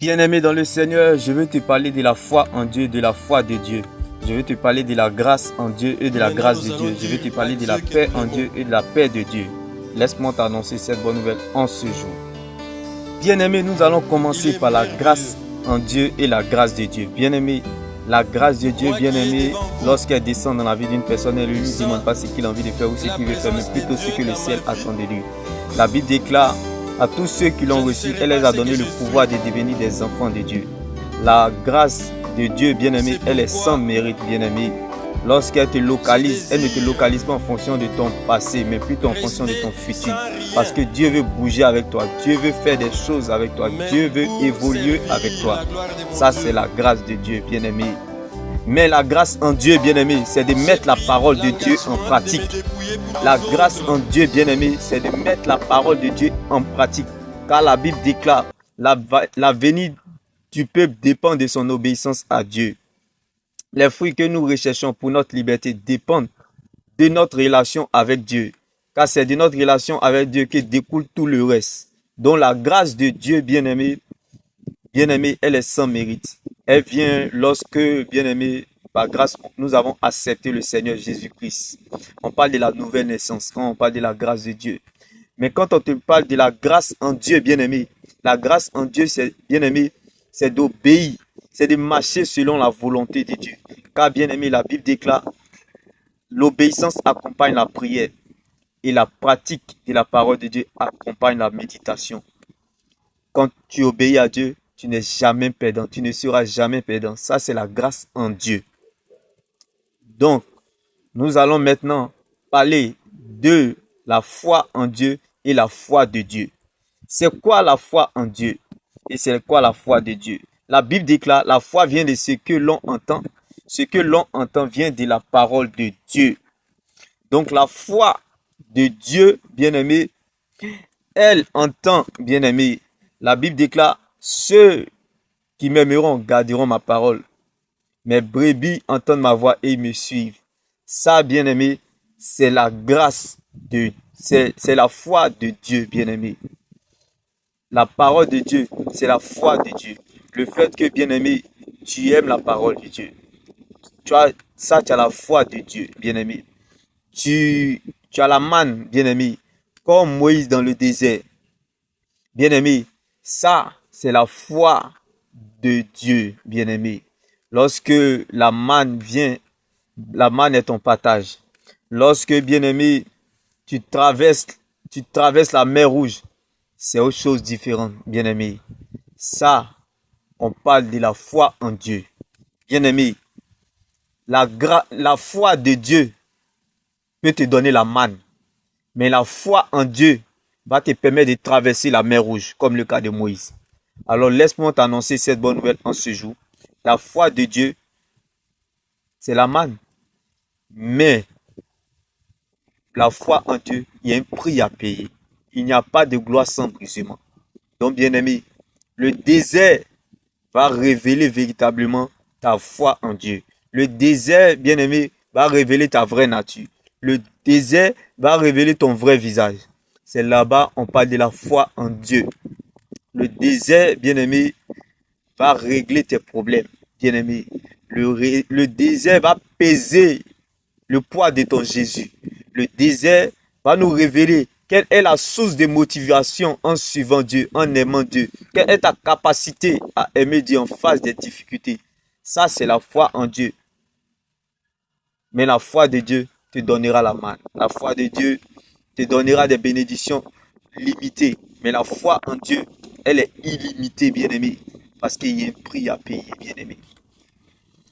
Bien-aimé dans le Seigneur, je veux te parler de la foi en Dieu, de la foi de Dieu. Je veux te parler de la grâce en Dieu et de la grâce de Dieu. Je veux te parler de la paix en Dieu et de la paix de Dieu. Laisse-moi t'annoncer cette bonne nouvelle en ce jour. Bien-aimé, nous allons commencer par la grâce en Dieu et la grâce de Dieu. Bien-aimé, la grâce de Dieu, bien-aimé, lorsqu'elle descend dans la vie d'une personne, elle ne lui demande pas ce qu'il a envie de faire ou ce qu'il veut faire, mais plutôt ce que le ciel attend de lui. La Bible déclare à tous ceux qui l'ont reçu, elle les a donné le pouvoir de devenir des enfants de Dieu. La grâce de Dieu, bien-aimé, elle est sans mérite, bien-aimé. Lorsqu'elle te localise, elle ne te localise pas en fonction de ton passé, mais plutôt en fonction de ton futur. Parce que Dieu veut bouger avec toi, Dieu veut faire des choses avec toi, Dieu veut évoluer avec toi. Ça, c'est la grâce de Dieu, bien-aimé. Mais la grâce en Dieu, bien-aimé, c'est de mettre la parole de Dieu en pratique. La grâce en Dieu, bien-aimé, c'est de mettre la parole de Dieu en pratique. Car la Bible déclare, l'avenir du peuple dépend de son obéissance à Dieu. Les fruits que nous recherchons pour notre liberté dépendent de notre relation avec Dieu. Car c'est de notre relation avec Dieu que découle tout le reste. Donc la grâce de Dieu, bien-aimé, elle est sans mérite. Elle vient lorsque, bien-aimé, par grâce, nous avons accepté le Seigneur Jésus-Christ. On parle de la nouvelle naissance, quand on parle de la grâce de Dieu. Mais quand on te parle de la grâce en Dieu, bien-aimé, la grâce en Dieu, c'est, bien-aimé, c'est d'obéir, c'est de marcher selon la volonté de Dieu. Car, bien-aimé, la Bible déclare, l'obéissance accompagne la prière et la pratique de la parole de Dieu accompagne la méditation. Quand tu obéis à Dieu, tu n'es jamais perdant, tu ne seras jamais perdant. Ça, c'est la grâce en Dieu. Donc, nous allons maintenant parler de la foi en Dieu et la foi de Dieu. C'est quoi la foi en Dieu et c'est quoi la foi de Dieu? La Bible déclare, la foi vient de ce que l'on entend. Ce que l'on entend vient de la parole de Dieu. Donc, la foi de Dieu, bien-aimé, elle entend, bien-aimé. La Bible déclare, ceux qui m'aimeront garderont ma parole. Mes brebis entendent ma voix et ils me suivent. Ça, bien-aimé, c'est la grâce de, c'est la foi de Dieu, bien-aimé. La parole de Dieu, c'est la foi de Dieu. Le fait que, bien-aimé, tu aimes la parole de Dieu. Tu as la foi de Dieu, bien-aimé. Tu as la manne, bien-aimé, comme Moïse dans le désert. Bien-aimé, ça, c'est la foi de Dieu, bien-aimé. Lorsque la manne vient, la manne est ton partage. Lorsque, bien-aimé, tu traverses la mer Rouge, c'est autre chose différente, bien-aimé. Ça, on parle de la foi en Dieu. Bien-aimé, la foi de Dieu peut te donner la manne. Mais la foi en Dieu va te permettre de traverser la mer Rouge, comme le cas de Moïse. Alors laisse-moi t'annoncer cette bonne nouvelle en ce jour. La foi de Dieu, c'est la manne. Mais la foi en Dieu, il y a un prix à payer. Il n'y a pas de gloire sans brisement. Donc bien-aimé, le désert va révéler véritablement ta foi en Dieu. Le désert, bien-aimé, va révéler ta vraie nature. Le désert va révéler ton vrai visage. C'est là-bas, on parle de la foi en Dieu. Le désert, bien-aimé, va régler tes problèmes, bien-aimé. Le désert va peser le poids de ton Jésus. Le désert va nous révéler quelle est la source de motivation en suivant Dieu, en aimant Dieu. Quelle est ta capacité à aimer Dieu en face des difficultés. Ça, c'est la foi en Dieu. Mais la foi de Dieu te donnera la manne. La foi de Dieu te donnera des bénédictions limitées. Mais la foi en Dieu, elle est illimitée, bien-aimé. Parce qu'il y a un prix à payer, bien-aimé.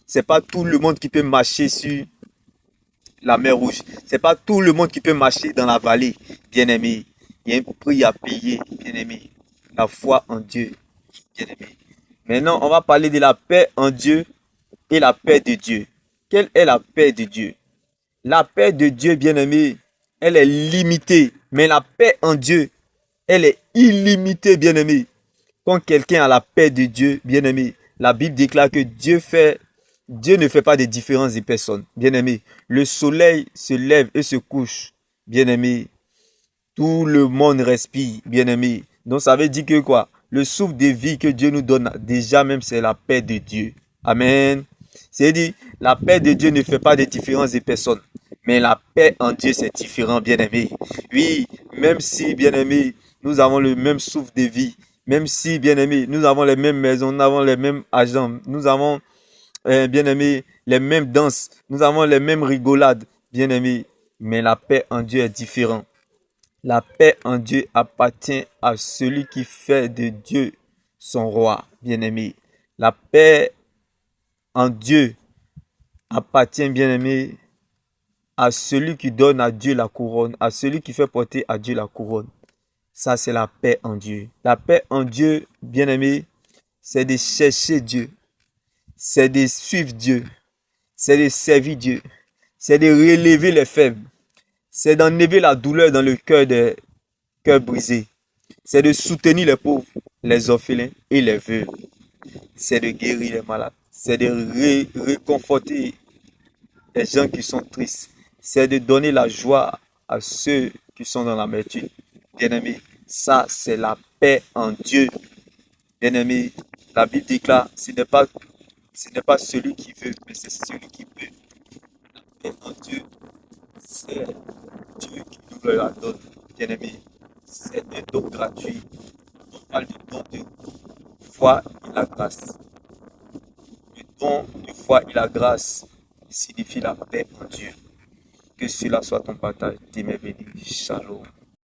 C'est pas tout le monde qui peut marcher sur la mer Rouge. C'est pas tout le monde qui peut marcher dans la vallée, bien-aimé. Il y a un prix à payer, bien-aimé. La foi en Dieu, bien-aimé. Maintenant, on va parler de la paix en Dieu et la paix de Dieu. Quelle est la paix de Dieu? La paix de Dieu, bien-aimé, elle est limitée. Mais la paix en Dieu, elle est illimitée, bien-aimé. Quand quelqu'un a la paix de Dieu, bien-aimé, la Bible déclare que Dieu ne fait pas de différence de personnes. Bien-aimé, le soleil se lève et se couche. Bien-aimé, tout le monde respire. Bien-aimé. Donc ça veut dire que quoi? le souffle de vie que Dieu nous donne, déjà même, c'est la paix de Dieu. Amen. C'est-à-dire, la paix de Dieu ne fait pas de différence des personnes. Mais la paix en Dieu, c'est différent, bien-aimé. Oui, même si, bien-aimé, nous avons le même souffle de vie, même si, bien-aimé, nous avons les mêmes maisons, nous avons les mêmes agents, nous avons, bien-aimé, les mêmes danses, nous avons les mêmes rigolades, bien-aimé, mais la paix en Dieu est différente. La paix en Dieu appartient à celui qui fait de Dieu son roi, bien-aimé. La paix en Dieu appartient, bien-aimé, à celui qui donne à Dieu la couronne, à celui qui fait porter à Dieu la couronne. Ça, c'est la paix en Dieu. La paix en Dieu, bien-aimé, c'est de chercher Dieu, c'est de suivre Dieu, c'est de servir Dieu, c'est de relever les faibles, c'est d'enlever la douleur dans le cœur des cœurs brisés, c'est de soutenir les pauvres, les orphelins et les veuves, c'est de guérir les malades, c'est de réconforter les gens qui sont tristes, c'est de donner la joie à ceux qui sont dans l'amertume. Bien-aimé, ça c'est la paix en Dieu. Bien-aimé, la Bible déclare, ce n'est pas celui qui veut, mais c'est celui qui peut. La paix en Dieu, c'est Dieu qui nous la donne. Bien-aimé, c'est un don gratuit. On parle du don de foi et la grâce. Le don de foi et la grâce signifie la paix en Dieu. Que cela soit ton partage. Dis-moi béni. Shalom.